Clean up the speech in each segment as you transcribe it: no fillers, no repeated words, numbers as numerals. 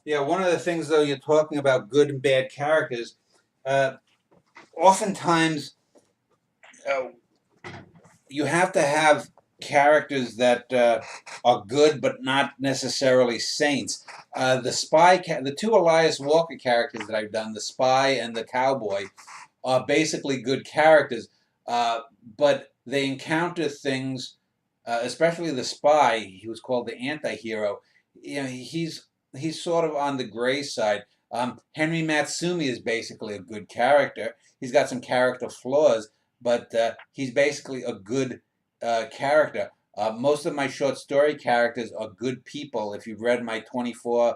Yeah, one of the things, though, you're talking about good and bad characters. Uh, Oftentimes, uh, you have to have characters that are good, but not necessarily saints. The two Elias Walker characters that I've done, the spy and the cowboy, are basically good characters, uh, but they encounter things, especially the spy. He was called the anti-hero. You know, he's sort of on the gray side. Henry Matsumi is basically a good character. He's got some character flaws, but he's basically a good character. Most of my short story characters are good people. If you've read my 21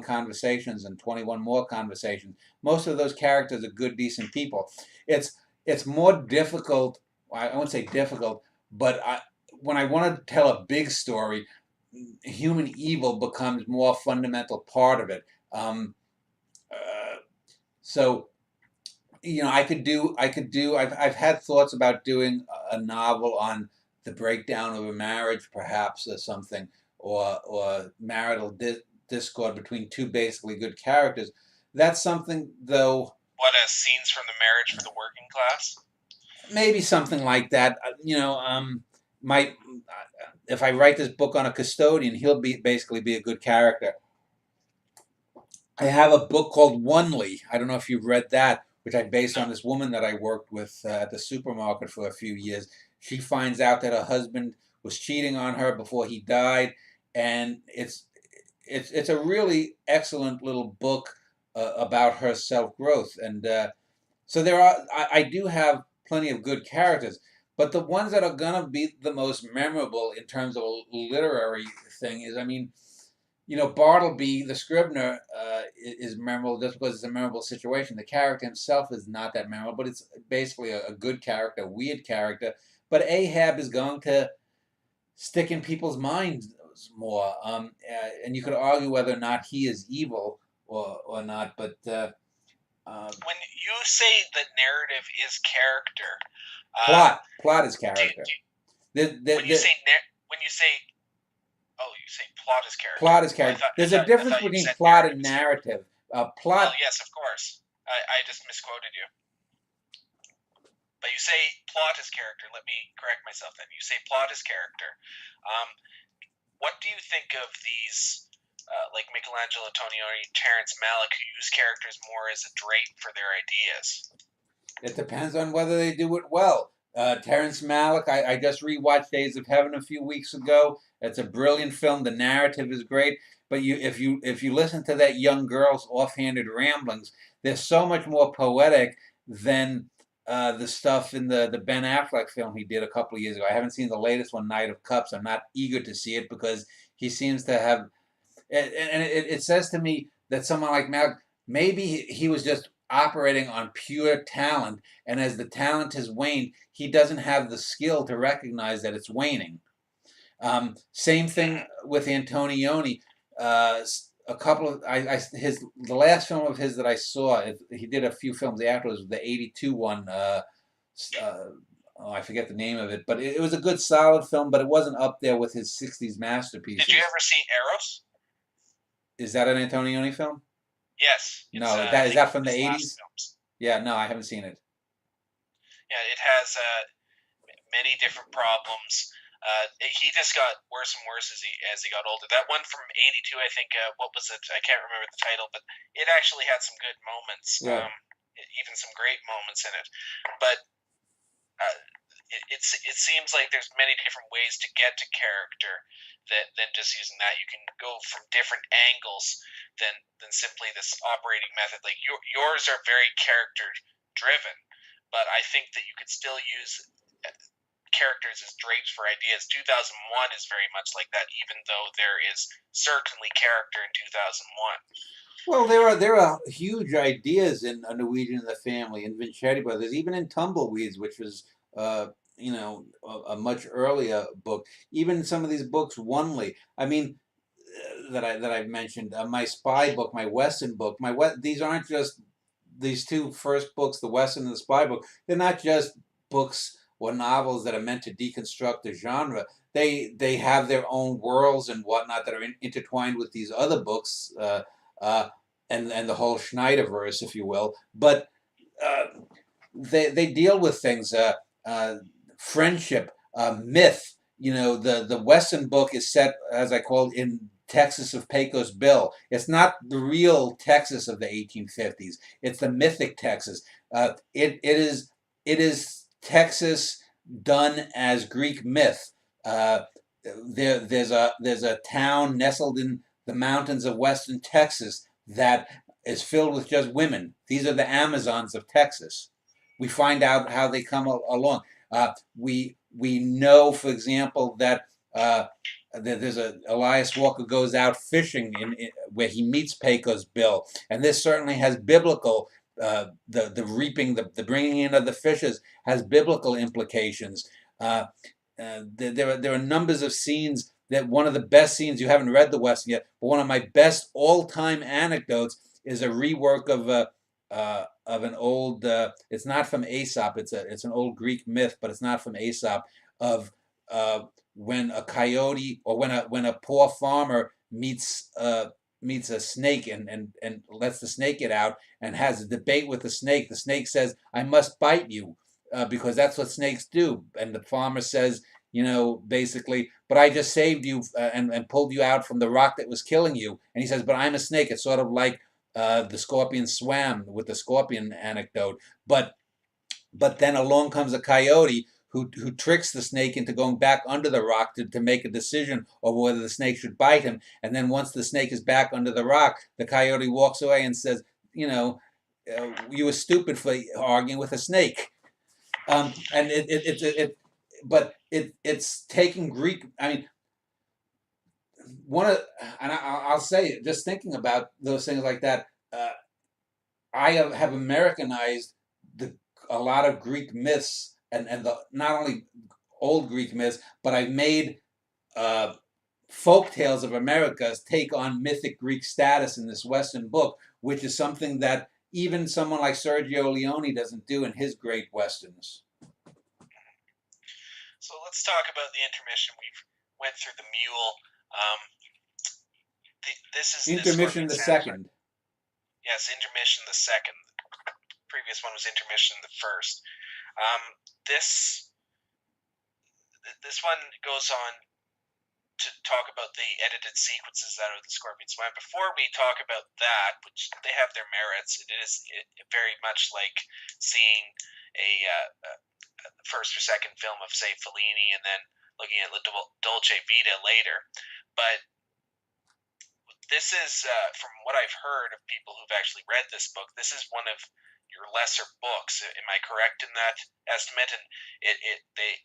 conversations and 21 more conversations, most of those characters are good, decent people. It's more difficult. I won't say difficult, but when I want to tell a big story, human evil becomes more fundamental part of it. Um, uh, so I've had thoughts about doing a novel on the breakdown of a marriage, perhaps, or something, or marital discord between two basically good characters. That's something, though. What scenes from the marriage for the working class? Maybe something like that. My If I write this book on a custodian, he'll basically be a good character. I have a book called Onely. I don't know if you've read that, which I based No. on this woman that I worked with at the supermarket for a few years. She finds out that her husband was cheating on her before he died, and it's a really excellent little book about her self growth. And so I do have plenty of good characters, but the ones that are gonna be the most memorable in terms of a literary thing is, I mean, Bartleby, the Scrivener, is memorable just because it's a memorable situation. The character himself is not that memorable, but it's basically a good character, a weird character. But Ahab is going to stick in people's minds more, and you could argue whether or not he is evil or not. But When you say that narrative is character, plot is do, character. do, when you The say when you say oh, you say plot is character. plot is Oh, character. I There's a I difference thought you between said plot narrative and is character. narrative. Well, Plot. yes, of course. I just misquoted you. But you say plot is character. Let me correct myself then. You say plot is character. Um, what do you think of these, like Michelangelo Antonioni, Terrence Malick, who use characters more as a drape for their ideas? It depends on whether they do it well. Terrence Malick, I just rewatched Days of Heaven a few weeks ago. It's a brilliant film. The narrative is great, but if you listen to that young girl's offhanded ramblings, they're so much more poetic than the stuff in the Ben Affleck film he did a couple of years ago. I haven't seen the latest one, Knight of Cups. I'm not eager to see it because he seems to have, and it says to me that someone like Malick, maybe he was just operating on pure talent, and as the talent has waned, he doesn't have the skill to recognize that it's waning. Same thing with Antonioni. A couple of the last film of his that I saw, he did a few films afterwards. The '82 one. Uh, oh, I forget the name of it, but it was a good, solid film. But it wasn't up there with his '60s Did you masterpieces. ever see Eros? Is that an Antonioni film? Yes, it's No, I that is think that one from of the his last '80s. films. Yeah, no, I haven't seen it. Yeah, it has many different problems. He just got worse and worse as he got older. That one from '82, I think. What was it? I can't remember the title, but it actually had some good moments. Yeah. Even some great moments in it. But uh, it seems like there's many different ways to get to character than just using that. You can go from different angles than simply this operating method. Like yours are very character driven, but I think that you could still use characters as drapes for ideas. 2001 is very much like that, even though there is certainly character in 2001. Well, there are huge ideas in A Norwegian in the Family, in Vincetti Brothers, even in Tumbleweeds, which was a much earlier book. Even some of these books, Onely. I mean, that I've mentioned, my spy book, my Western book, these aren't just these two first books, the Western and the spy book. They're not just books or novels that are meant to deconstruct the genre. they have their own worlds and whatnot that are intertwined with these other books, uh, and the whole Schneiderverse, if you will. But uh, they deal with things, uh, friendship, myth. The Western book is set, as I call it, in Texas of Pecos Bill. It's not the real Texas of the 1850s. It's the mythic Texas. It is Texas done as Greek myth. Uh, there's a town nestled in the mountains of western Texas that is filled with just women. These are the Amazons of Texas. We find out how they come along. We know, for example, that there's a Elias Walker goes out fishing where he meets Pecos Bill, and this certainly has biblical. The reaping, the bringing in of the fishes has biblical implications. There are numbers of scenes that one of the best scenes, you haven't read the Western yet, but one of my best all-time anecdotes is a rework of an old. It's not from Aesop. It's an old Greek myth, but it's not from Aesop. Of when a coyote, or when a poor farmer meets a snake, and lets the snake get out and has a debate with the snake. The snake says, "I must bite you." Because that's what snakes do. And the farmer says, basically, "But I just saved you, and pulled you out from the rock that was killing you." And he says, "But I'm a snake." It's sort of like the scorpion swam with the scorpion anecdote. But then along comes a coyote who tricks the snake into going back under the rock to make a decision over whether the snake should bite him. And then once the snake is back under the rock, the coyote walks away and says, "You were stupid for arguing with a snake." And it's taking Greek. I mean, I'll say, just thinking about those things like that, I have Americanized a lot of Greek myths, and not only old Greek myths, but I've made folk tales of America take on mythic Greek status in this Western book, which is something that even someone like Sergio Leone doesn't do in his great Westerns. So let's talk about the intermission. We've went through the mule. This is Intermission the second. Yes, intermission the second. Previous one was intermission the first. This one goes on to talk about the edited sequences that are the Scorpion Swam. Before we talk about that, which they have their merits, it is very much like seeing a first or second film of, say, Fellini, and then looking at La Dolce Vita later. But this is, from what I've heard of people who've actually read this book, this is one of your lesser books. Am I correct in that estimate? And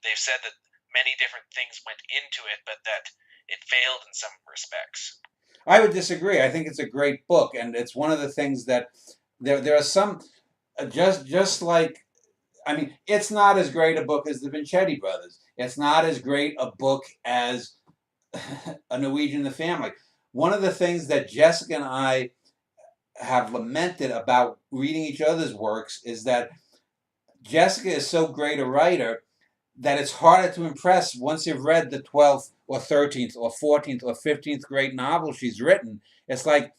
they've said that many different things went into it, but that it failed in some respects. I would disagree. I think it's a great book, and it's one of the things that there are some, just like, I mean, it's not as great a book as the Vincetti brothers. It's not as great a book as A Norwegian in the Family. One of the things that Jessica and I have lamented about reading each other's works is that Jessica is so great a writer that it's harder to impress once you've read the 12th or 13th or 14th or 15th great novel she's written. It's like,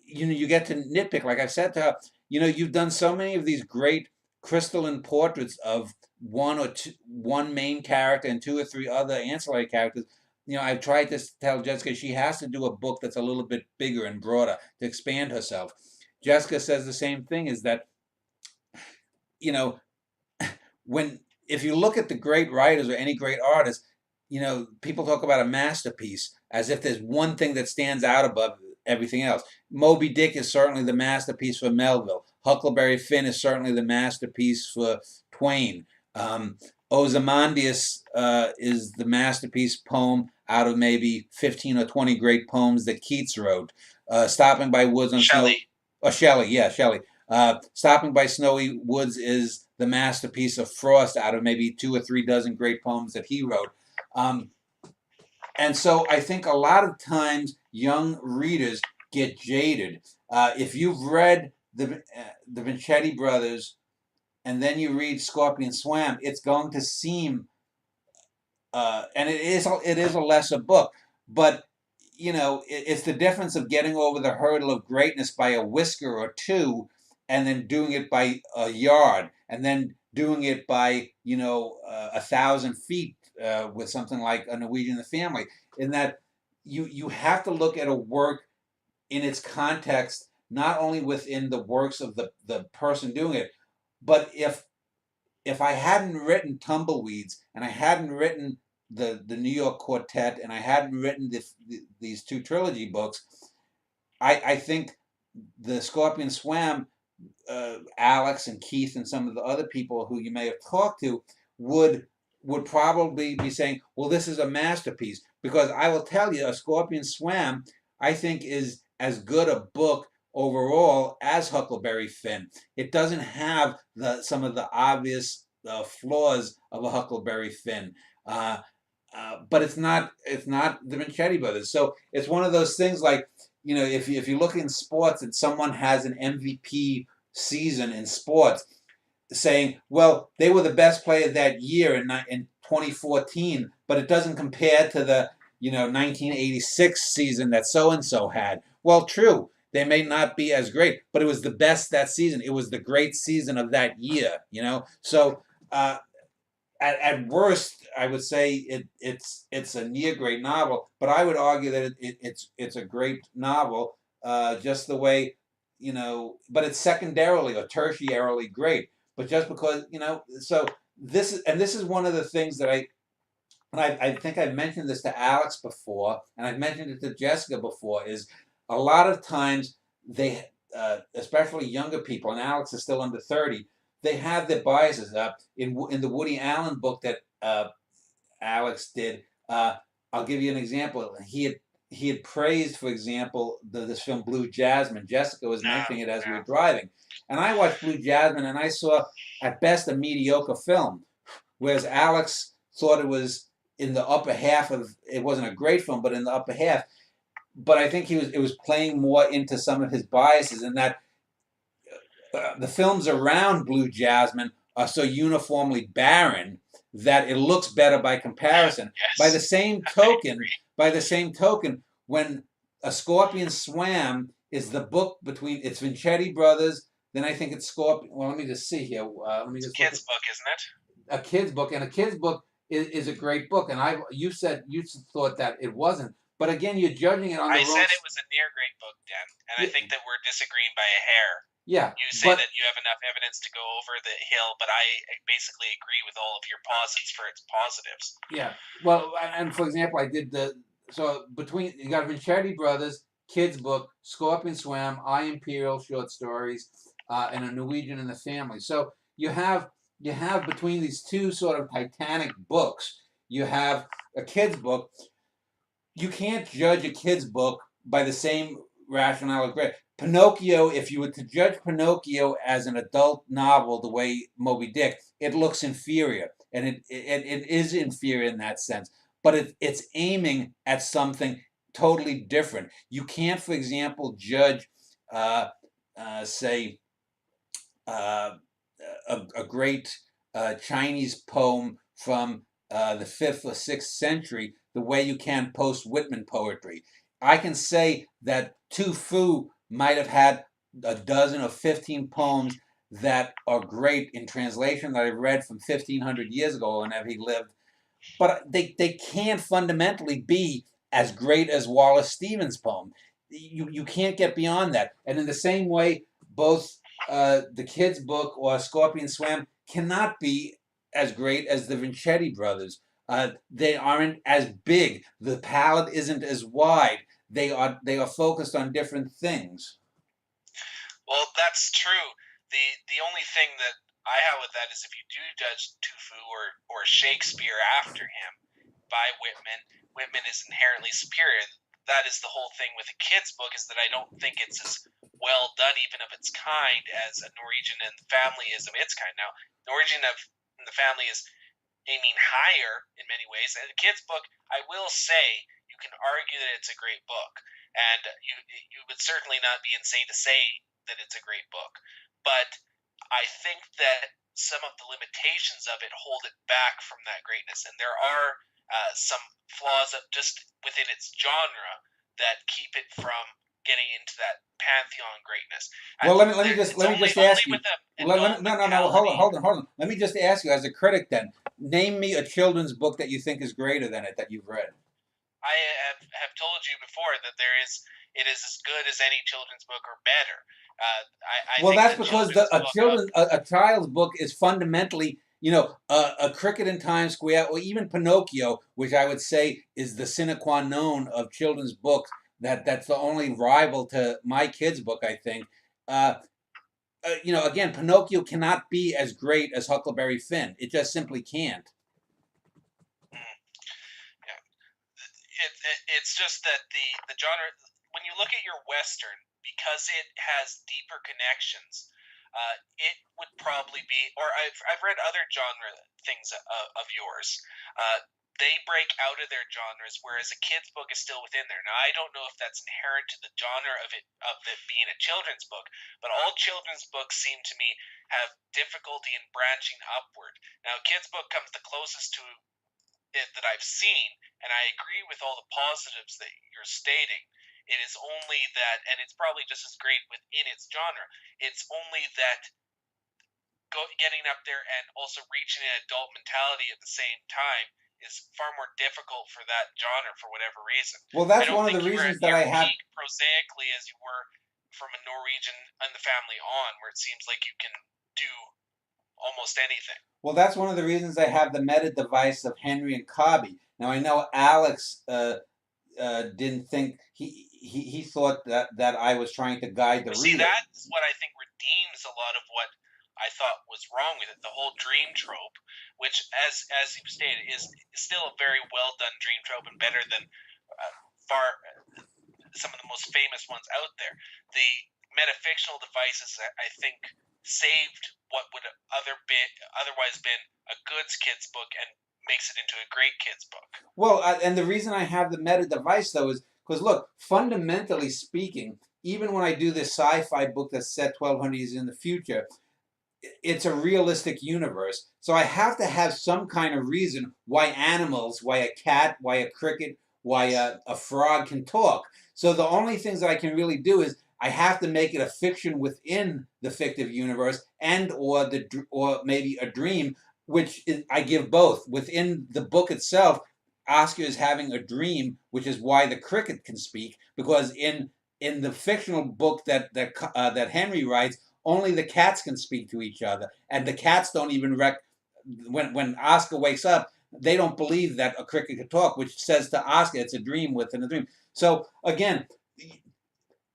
you get to nitpick. Like I said to her, you've done so many of these great crystalline portraits of one main character and two or three other ancillary characters. I've tried to tell Jessica she has to do a book that's a little bit bigger and broader to expand herself. Jessica says the same thing, is that, if you look at the great writers or any great artist, people talk about a masterpiece as if there's one thing that stands out above everything else. Moby Dick is certainly the masterpiece for Melville. Huckleberry Finn is certainly the masterpiece for Twain. Ozymandias is the masterpiece poem out of maybe 15 or 20 great poems that Keats wrote. Stopping by Woods on Shelley. Shelley, yeah, Shelley. Stopping by Snowy Woods is the masterpiece of Frost out of maybe 2 or 3 dozen great poems that he wrote. And so I think a lot of times young readers get jaded. If you've read the Vincetti brothers and then you read Scorpion Swam, it's going to seem and it is a lesser book, but it's the difference of getting over the hurdle of greatness by a whisker or two, and then doing it by a yard, and then doing it by 1,000 feet with something like a Norwegian in the Family. In that you have to look at a work in its context, not only within the works of the person doing it, but if I hadn't written Tumbleweeds and I hadn't written the New York Quartet and I hadn't written these two trilogy books, I think the Scorpion Swam, Alex and Keith and some of the other people who you may have talked to would probably be saying, well, this is a masterpiece. Because I will tell you, A Scorpion Swam, I think, is as good a book overall as Huckleberry Finn. It doesn't have some of the obvious flaws of a Huckleberry Finn. But it's not the Vincetti brothers. So it's one of those things like, if you look in sports and someone has an MVP season in sports, saying, well, they were the best player that year in 2014, but it doesn't compare to the 1986 season that so and so had. Well, true, they may not be as great, but it was the best that season. It was the great season of that year. So uh, at worst, I would say it's a near great novel, but I would argue that it's a great novel, just the way, but it's secondarily or tertiarily great. But just because, so this is one of the things that I think I've mentioned this to Alex before, and I've mentioned it to Jessica before, is a lot of times they, especially younger people, and Alex is still under 30, they have their biases. In the Woody Allen book that Alex did, I'll give you an example. He had praised, for example, this film Blue Jasmine. Jessica was mentioning it as we were driving, and I watched Blue Jasmine, and I saw at best a mediocre film, whereas Alex thought it was in the upper half of. It wasn't a great film, but in the upper half. But I think it was playing more into some of his biases, in that the films around Blue Jasmine are so uniformly barren that it looks better by comparison. By the Yes. same I token, agree. when A Scorpion Swam is the book between it's Vincetti brothers, then I think it's Scorpion. Well, let me just see here. Let me It's a just look kid's book, isn't it? at a kid's book, and a kid's book is a great book. And you said you thought that it wasn't, but again, you're judging it on the I wrong. said it was a near great book, Dan, and I Yeah, think that we're disagreeing by a hair. yeah, You say but that you have enough evidence to go over the hill, but I basically agree with all of your posits for its positives. yeah. Well, and for example, I did between you got Vincetti Brothers, kids book, Scorpion Swam, I Imperial short stories, and a Norwegian in the Family. So you have between these two sort of titanic books, you have a kids book. You can't judge a kid's book by the same rationale of grade. Pinocchio, if you were to judge Pinocchio as an adult novel the way Moby Dick, it looks inferior. And it is inferior in that sense. But it's aiming at something totally different. You can't, for example, judge, say, uh, a great Chinese poem from the 5th or 6th century the way you can post Whitman poetry. I can say that Tu Fu might have had a dozen or 15 poems that are great in translation that I've read from 1,500 years ago whenever he lived, but they can't fundamentally be as great as Wallace Stevens' poem. You can't get beyond that. And in the same way, both the kids' book or Scorpion Swam cannot be as great as the Vincetti brothers. They aren't as big. The palette isn't as wide. They are focused on different things. Well, that's true. The only thing that I have with that is if you do judge Tufu or Shakespeare after him by Whitman, Whitman is inherently superior. That is the whole thing with a kid's book, is that I don't think it's as well done, even of its kind, as a Norwegian and the Family is of its kind. Now, Norwegian of the Family is aiming higher in many ways. And the kids' book, I will say, you can argue that it's a great book, and you would certainly not be insane to say that it's a great book. But I think that some of the limitations of it hold it back from that greatness. And there are some flaws of just within its genre that keep it from getting into that pantheon greatness. Well, It's let me only just ask you. with the Let adult me, no, mentality. hold on. Let me just ask you, as a critic, then, name me a children's book that you think is greater than it that you've read. I have told you before that it is as good as any children's book or better. I Well, think that's the because children's book of a child's book is fundamentally, a Cricket in Times Square, or even Pinocchio, which I would say is the sine qua non of children's books. That's the only rival to my kids' book, I think. Uh, again, Pinocchio cannot be as great as Huckleberry Finn. It just simply can't. mm, yeah, it's just that the genre, when you look at your western, because it has deeper connections, it would probably be, or I've read other genre things of yours. They break out of their genres, whereas a kid's book is still within there. Now, I don't know if that's inherent to the genre of it being a children's book, but all children's books seem to me have difficulty in branching upward. Now, a kid's book comes the closest to it that I've seen, and I agree with all the positives that you're stating. It is only that, and it's probably just as great within its genre. It's only that getting up there and also reaching an adult mentality at the same time is far more difficult for that genre for whatever reason. Well, I that's don't one of the think you were reasons at that your I have. peak prosaically as you were from a Norwegian and the family on, where it seems like you can do almost anything. Well, that's one of the reasons I have the meta device of Henry and Cobby. Now I know Alex didn't think he thought that I was trying to guide the But see, reader. that's what I think redeems a lot of what I thought was wrong with it. The whole dream trope, which, as you stated, is still a very well done dream trope and better than far some of the most famous ones out there. The metafictional devices, I think, saved what would otherwise been a good kids book and makes it into a great kids book. Well, and the reason I have the meta device though is because look, fundamentally speaking, even when I do this sci-fi book that's set 1,200 years in the future, it's a realistic universe. So I have to have some kind of reason why animals, why a cat, why a cricket, why a frog can talk. So the only things that I can really do is I have to make it a fiction within the fictive universe, and or maybe a dream, which is, I give both within the book itself. Oscar is having a dream, which is why the cricket can speak, because in the fictional book that Henry writes, only the cats can speak to each other, and the cats don't even when Oscar wakes up, they don't believe that a cricket could talk, which says to Oscar it's a dream within a dream. So again,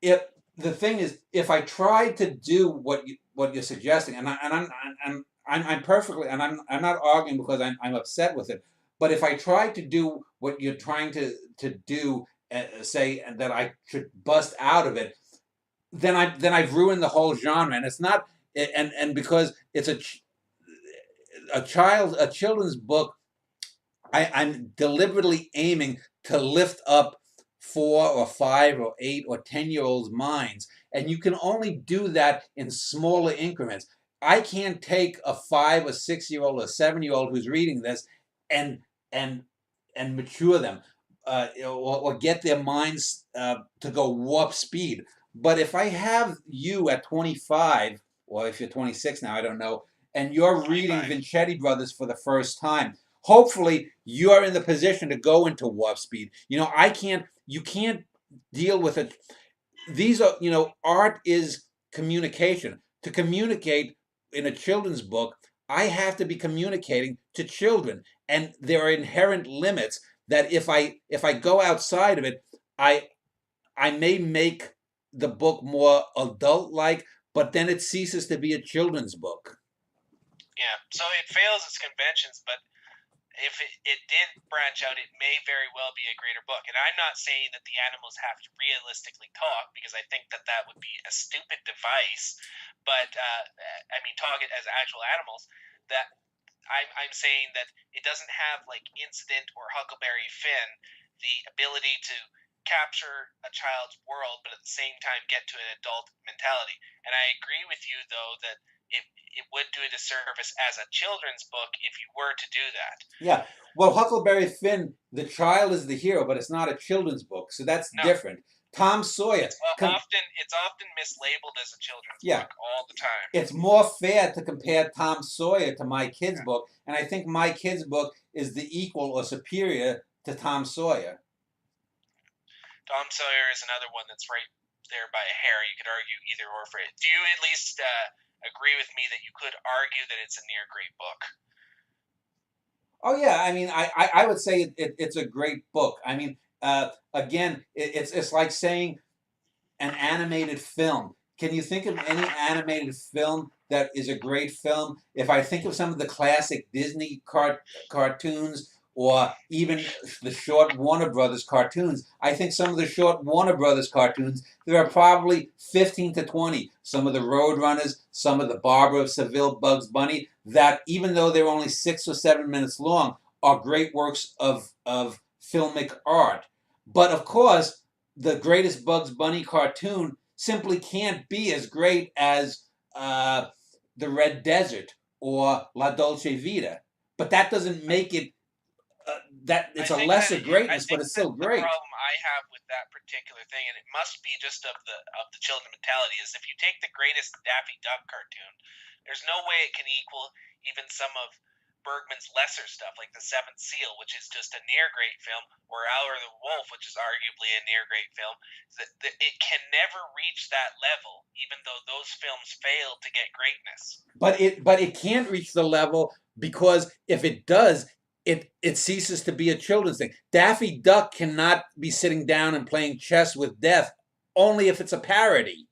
if the thing is, if I try to do what you're suggesting, I'm perfectly, and I'm not arguing because I'm upset with it, but if I try to do what you're trying to do, say that I should bust out of it, then I've ruined the whole genre, and it's not, and because it's a children's book, I'm deliberately aiming to lift up 4 or 5 or 8 or 10-year olds' minds, and you can only do that in smaller increments. I can't take a 5 or 6-year-old or 7-year-old who's reading this and and and mature them, or get their minds to go warp speed. But if I have you at 25, or if you're 26 now, I don't know, and you're reading 25. Vincetti Brothers for the first time, hopefully you're in the position to go into warp speed. I can't. You can't deal with it. These are, art is communication. To communicate in a children's book, I have to be communicating to children, and there are inherent limits that if I go outside of it, I I may make the book more adult like, but then it ceases to be a children's book. Yeah, so it fails its conventions, but if it did branch out, it may very well be a greater book. And I'm not saying that the animals have to realistically talk, because I think that that would be a stupid device. But I mean, talk it as actual animals. That I'm saying that it doesn't have like Incident or Huckleberry Finn the ability to capture a child's world, but at the same time get to an adult mentality. And I agree with you though that it would do a disservice as a children's book if you were to do that. Yeah. Well, Huckleberry Finn, the child is the hero, but it's not a children's book, so that's No, different. Tom Sawyer. it's often mislabeled as a children's Yeah, book all the time. it's more fair to compare Tom Sawyer to My Kid's Yeah. Book, and I think My Kid's Book is the equal or superior to Tom Sawyer. Tom Sawyer is another one that's right there by a hair. You could argue either or for it. Do you at least agree with me that you could argue that it's a near great book? Oh yeah, I mean, I would say it's a great book. I mean, again, it's like saying an animated film. Can you think of any animated film that is a great film? If I think of some of the classic Disney cartoons or even the short Warner Brothers cartoons, I think some of the short Warner Brothers cartoons, there are probably 15 to 20. Some of the Roadrunners, some of the Barber of Seville, Bugs Bunny, that even though they're only 6 or 7 minutes long, are great works of filmic art. But of course, the greatest Bugs Bunny cartoon simply can't be as great as the Red Desert or La Dolce Vita. But that doesn't make it that it's a lesser greatness, but it's still great. The problem I have with that particular thing, and it must be just of the children mentality, is if you take the greatest Daffy Duck cartoon, there's no way it can equal even some of Bergman's lesser stuff, like The Seventh Seal, which is just a near great film, or Howler the Wolf, which is arguably a near great film. It can never reach that level, even though those films failed to get greatness. But it can't reach the level because if it does, it ceases to be a children's thing. Daffy Duck cannot be sitting down and playing chess with death, only if it's a parody.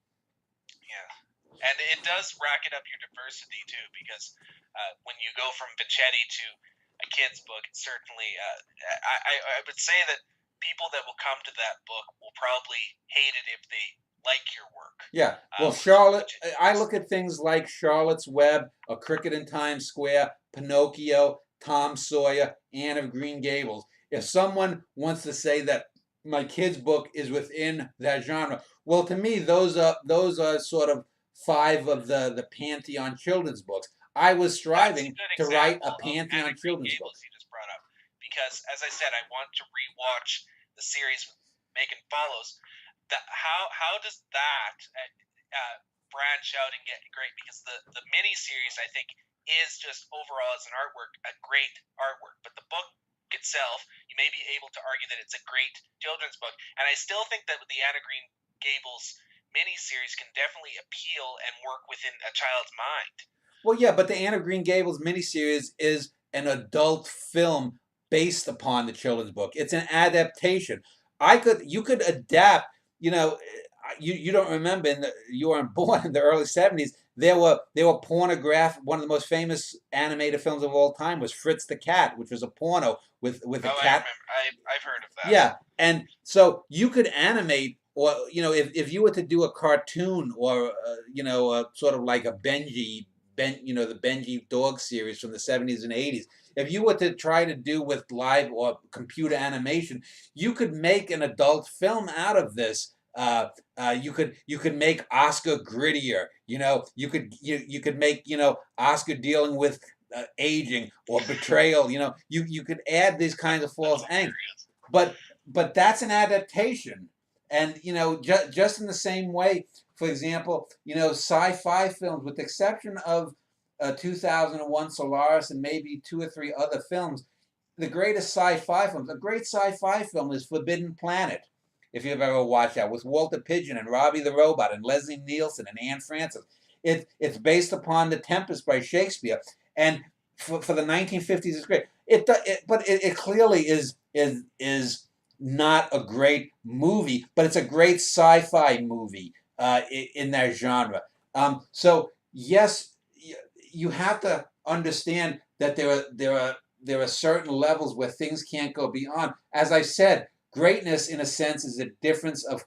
Yeah, and it does racket up your diversity too, because when you go from Bichetti to a kid's book, it certainly, I would say that people that will come to that book will probably hate it if they like your work. Yeah, well, Charlotte, I look at things like Charlotte's Web, A Cricket in Times Square, Pinocchio, Tom Sawyer, Anne of Green Gables. If someone wants to say that My Kid's Book is within that genre, well, to me, those are sort of 5 of the pantheon children's books. I was striving to write a pantheon children's book. You just brought up, because as I said, I want to rewatch the series Megan Follows. How does that branch out and get great? Because the mini series, I think, is just overall as an artwork a great artwork, but the book itself, you may be able to argue that it's a great children's book, and I still think that with the Anna Green Gables miniseries can definitely appeal and work within a child's mind. Well, yeah, but the Anne of Green Gables miniseries is an adult film based upon the children's book. It's an adaptation. You could adapt. You know, you don't remember. You weren't born in the early '70s. There were pornographic. One of the most famous animated films of all time was Fritz the Cat, which was a porno with a cat. I remember. I've heard of that. Yeah, and so you could animate. Or if you were to do a cartoon or sort of like a the Benji dog series from the '70s and '80s, if you were to try to do with live or computer animation, you could make an adult film out of this. You could make Oscar grittier. You could make Oscar dealing with aging or betrayal. You could add these kinds of false angst, but that's an adaptation. And just in the same way, for example, sci-fi films, with the exception of 2001 Solaris and maybe 2 or 3 other films, the greatest sci-fi films. A great sci-fi film is Forbidden Planet, if you've ever watched that, with Walter Pidgeon and Robbie the Robot and Leslie Nielsen and Anne Francis. It's based upon The Tempest by Shakespeare, and for the 1950s, it's great. But it clearly is not a great movie, but it's a great sci-fi movie in that genre. So yes, you have to understand that there are certain levels where things can't go beyond. As I said, greatness, in a sense, is a difference of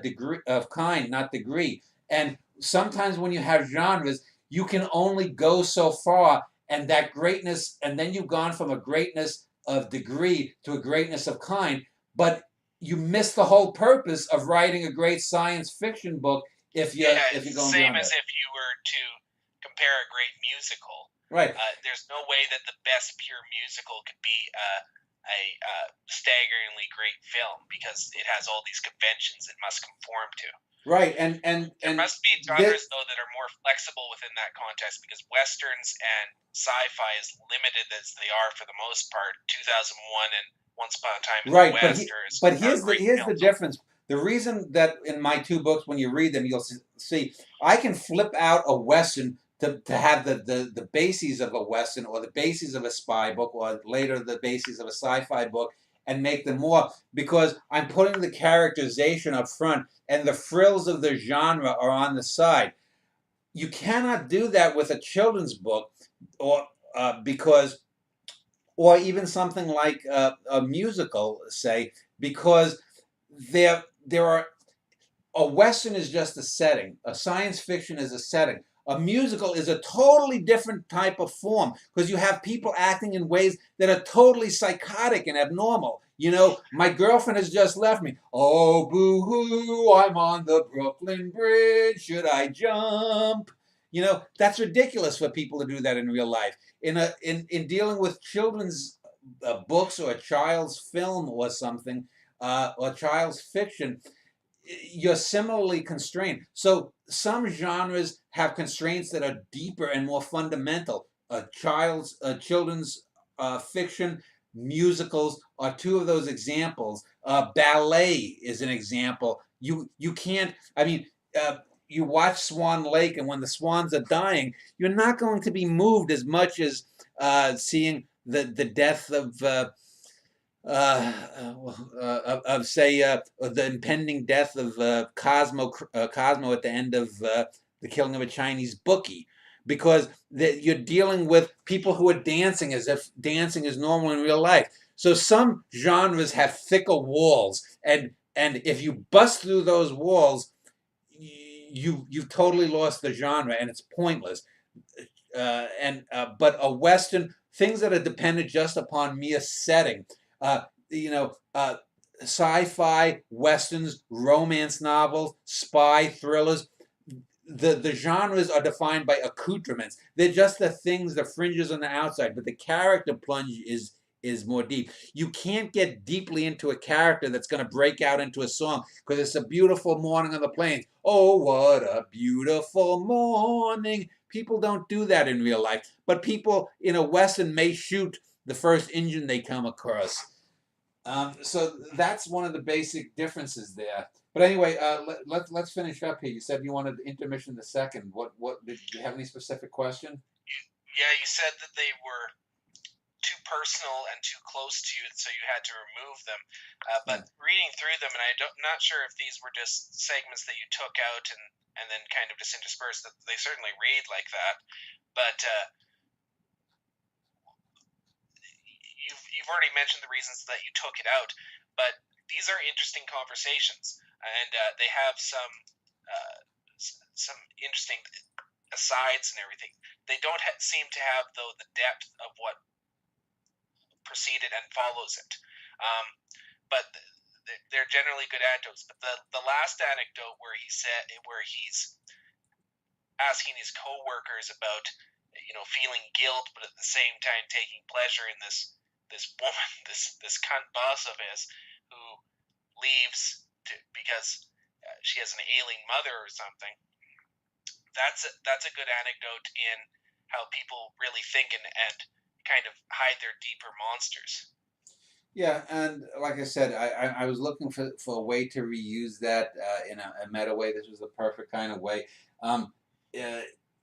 degree of kind, not degree. And sometimes when you have genres, you can only go so far, and that greatness, and then you've gone from a greatness of degree to a greatness of kind. But you miss the whole purpose of writing a great science fiction book if you're going same as if you were to compare a great musical. Right. There's no way that the best pure musical could be a staggeringly great film because it has all these conventions it must conform to. Right, There must be this, genres though that are more flexible within that context because westerns and sci-fi, as limited as they are for the most part, 2001 and Once Upon a Time in the right, West are great here's the films. difference. The reason that in my two books, when you read them, you'll see I can flip out a western to have the bases of a western or the bases of a spy book or later the bases of a sci-fi book and make them more because I'm putting the characterization up front and the frills of the genre are on the side. You cannot do that with a children's book or because or even something like a musical, say, because there are a western is just a setting, a science fiction is a setting. A musical is a totally different type of form because you have people acting in ways that are totally psychotic and abnormal. You know, my girlfriend has just left me. Oh, boo hoo, I'm on the Brooklyn Bridge. Should I jump? You know, that's ridiculous for people to do that in real life. In dealing with children's books or a child's film or something, or child's fiction, you're similarly constrained. So some genres have constraints that are deeper and more fundamental. Children's fiction, musicals are two of those examples. Ballet is an example. You can't. I mean, you watch Swan Lake, and when the swans are dying, you're not going to be moved as much as seeing the death of of say the impending death of Cosmo at the end of the killing of a Chinese bookie, because you're dealing with people who are dancing as if dancing is normal in real life. So some genres have thicker walls, and if you bust through those walls, you've totally lost the genre, and it's pointless. But a western, things that are dependent just upon mere setting, uh, you know, sci-fi, westerns, romance novels, spy thrillers. The genres are defined by accoutrements. They're just the things, the fringes on the outside, but the character plunge is more deep. You can't get deeply into a character that's going to break out into a song because it's a beautiful morning on the plains. Oh, what a beautiful morning. People don't do that in real life, but people in a western may shoot the first engine they come across. So that's one of the basic differences there. But anyway, let's finish up here. You said you wanted intermission the second. What did you have any specific question? Yeah, you said that they were too personal and too close to you, so you had to remove them. But reading through them, and I'm not sure if these were just segments that you took out and then kind of just interspersed. That they certainly read like that, but you've already mentioned the reasons that you took it out. But these are interesting conversations, and they have some interesting asides and everything. They don't seem to have though the depth of what preceded and follows it. But they're generally good anecdotes. But the last anecdote where he's asking his coworkers about feeling guilt, but at the same time taking pleasure in this woman, this cunt boss of his, who leaves because she has an ailing mother or something. That's a good anecdote in how people really think and kind of hide their deeper monsters. Yeah, and like I said, I was looking for a way to reuse that in a meta way. This was the perfect kind of way. Um,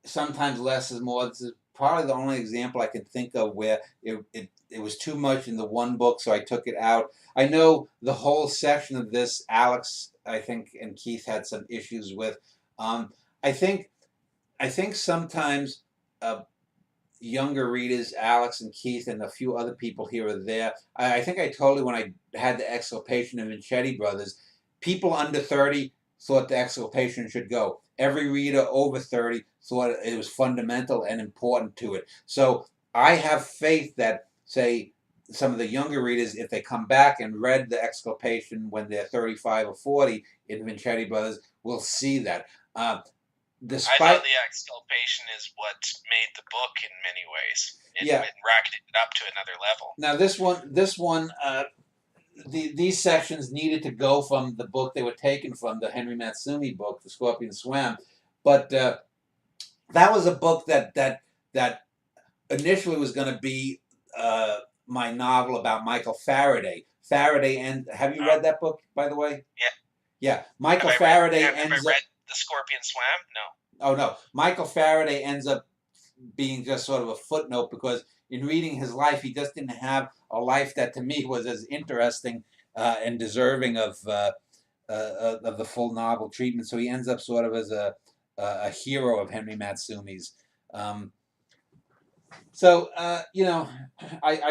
Sometimes less is more. This is probably the only example I can think of where it was too much in the one book, so I took it out. I know the whole section of this, Alex, I think, and Keith had some issues with. Um, I think sometimes younger readers, Alex and Keith and a few other people here or there. I think I told you when I had the exculpation of Vincetti Brothers, people under 30 thought the exculpation should go. Every reader over 30 thought it was fundamental and important to it. So I have faith that, say, some of the younger readers, if they come back and read the exculpation when they're 35 or 40 in Vincetti Brothers, will see that. I thought despite the exculpation is what made the book in many ways. yeah. It racketed it up to another level. Now this one, these sections needed to go from the book they were taken from, the Henry Matsumi book, The Scorpion Swam, but that was a book that initially was going to be my novel about Michael Faraday. Faraday, and have you read that book, by the way? Yeah. Yeah, Michael Faraday Have I ends up. read The Scorpion Swam? No. Oh no, Michael Faraday ends up being just sort of a footnote because in reading his life, he just didn't have a life that to me was as interesting and deserving of the full novel treatment. So he ends up sort of as a hero of Henry Matsumi's. I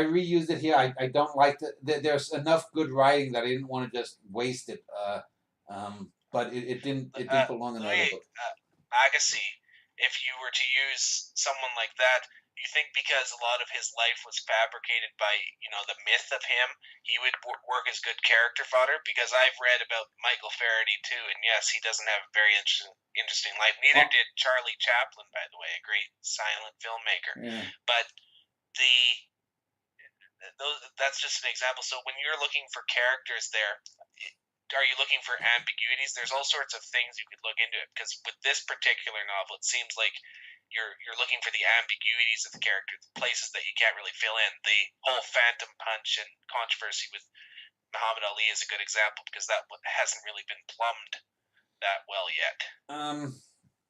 reused it here. I don't like there's enough good writing that I didn't want to just waste it. But it didn't belong in another book. Agassi, if you were to use someone like that, you think because a lot of his life was fabricated by the myth of him, he would work as good character fodder? Because I've read about Michael Faraday too, and yes, he doesn't have a very interesting life. Neither did Charlie Chaplin, by the way, a great silent filmmaker. Yeah. But that's just an example. So when you're looking for characters there, are you looking for ambiguities? There's all sorts of things you could look into it, because with this particular novel, it seems like you're looking for the ambiguities of the character, the places that you can't really fill in. The whole Phantom Punch and controversy with Muhammad Ali is a good example, because that hasn't really been plumbed that well yet.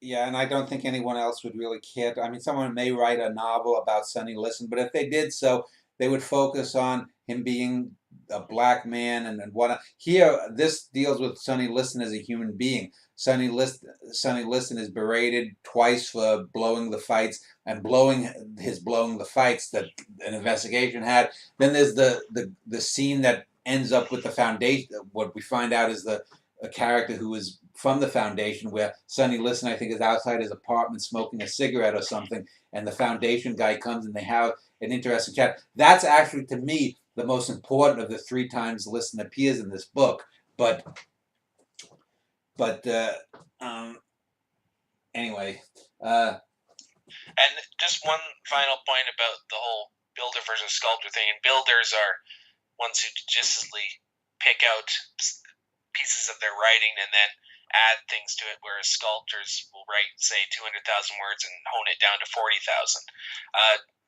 Yeah, and I don't think anyone else would really care. I mean, someone may write a novel about Sonny Liston, but if they did so, they would focus on him being a black man and what. Here, this deals with Sonny Liston as a human being. Sonny Liston is berated twice for blowing the fights and blowing the fights that an investigation had. Then there's the scene that ends up with the foundation. What we find out is a character who is from the foundation, where Sonny Liston, I think, is outside his apartment smoking a cigarette or something, and the foundation guy comes and they have an interesting chat. That's actually, to me, the most important of the 3 times Liston appears in this book. But anyway. And just one final point about the whole builder versus sculptor thing. And builders are ones who judiciously pick out pieces of their writing and then add things to it, whereas sculptors will write, say, 200,000 words and hone it down to 40,000.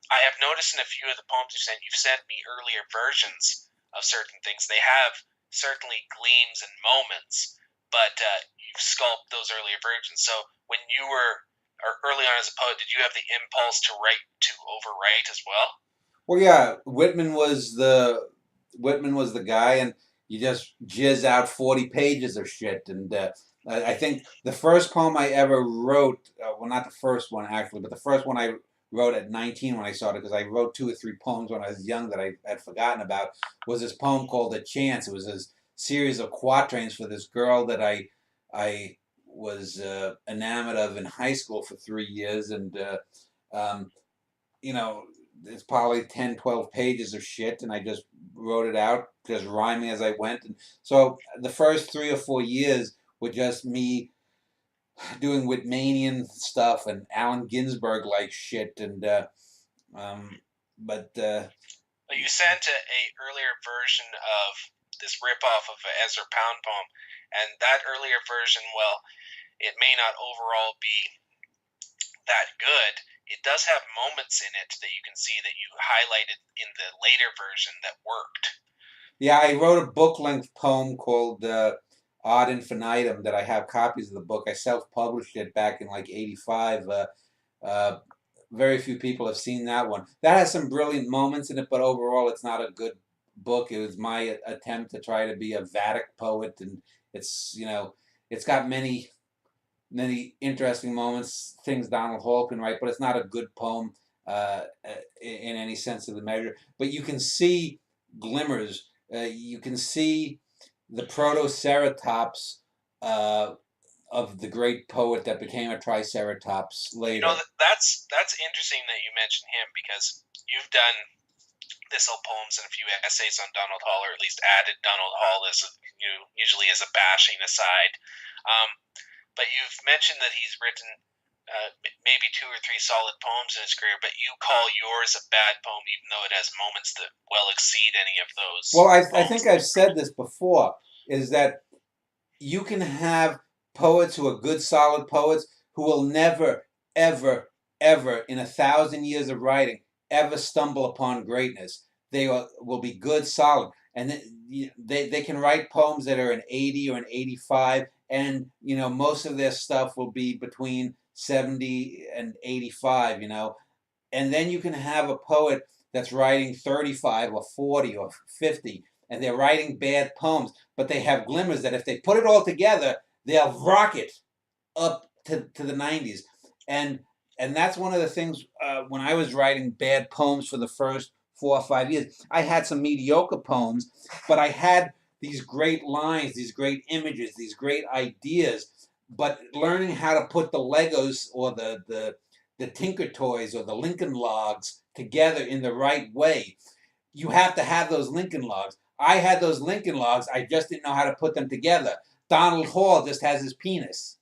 I have noticed in a few of the poems you've sent me earlier versions of certain things. They have certainly gleams and moments, but you've sculpted those earlier versions. So when you were early on as a poet, did you have the impulse to overwrite as well? Well, yeah, Whitman was the guy, and you just jizz out 40 pages of shit. And I think the first poem I ever wrote, well, not the first one actually, but the first one I wrote at 19 when I started, because I wrote 2 or 3 poems when I was young that I had forgotten about, was this poem called "A Chance." It was a series of quatrains for this girl that I was enamored of in high school for 3 years, and it's probably 10, 12 pages of shit, and I just wrote it out, just rhyming as I went. And so the first 3 or 4 years were just me doing Whitmanian stuff and Allen Ginsberg like shit. And you sent a earlier version of this ripoff of an Ezra Pound poem, and that earlier version, well, it may not overall be that good. It does have moments in it that you can see that you highlighted in the later version that worked. Yeah, I wrote a book-length poem called Ad Infinitum that I have copies of the book. I self-published it back in like '85. Very few people have seen that one. That has some brilliant moments in it, but overall it's not a good book. It was my attempt to try to be a Vedic poet, and it's got many interesting moments, things Donald Hall can write, but it's not a good poem in any sense of the measure. But you can see glimmers. You can see the protoceratops of the great poet that became a triceratops later. That's interesting that you mentioned him, because you've done thistle poems and a few essays on Donald Hall, or at least added Donald Hall as usually as a bashing aside. but you've mentioned that he's written maybe 2 or 3 solid poems in his career, but you call yours a bad poem, even though it has moments that well exceed any of those. Well, I think I've said this before, is that you can have poets who are good, solid poets who will never, ever, ever, in 1,000 years of writing, ever stumble upon greatness. They will be good, solid, and they can write poems that are an 80 or an 85, and most of their stuff will be between 70 and 85. And then you can have a poet that's writing 35 or 40 or 50, and they're writing bad poems, but they have glimmers that if they put it all together, they'll rocket up to the 90s. And that's one of the things, when I was writing bad poems for the first 4 or 5 years, I had some mediocre poems, but I had these great lines, these great images, these great ideas. But learning how to put the Legos or the Tinker Toys or the Lincoln Logs together in the right way, you have to have those Lincoln Logs. I had those Lincoln Logs, I just didn't know how to put them together. Donald Hall just has his penis.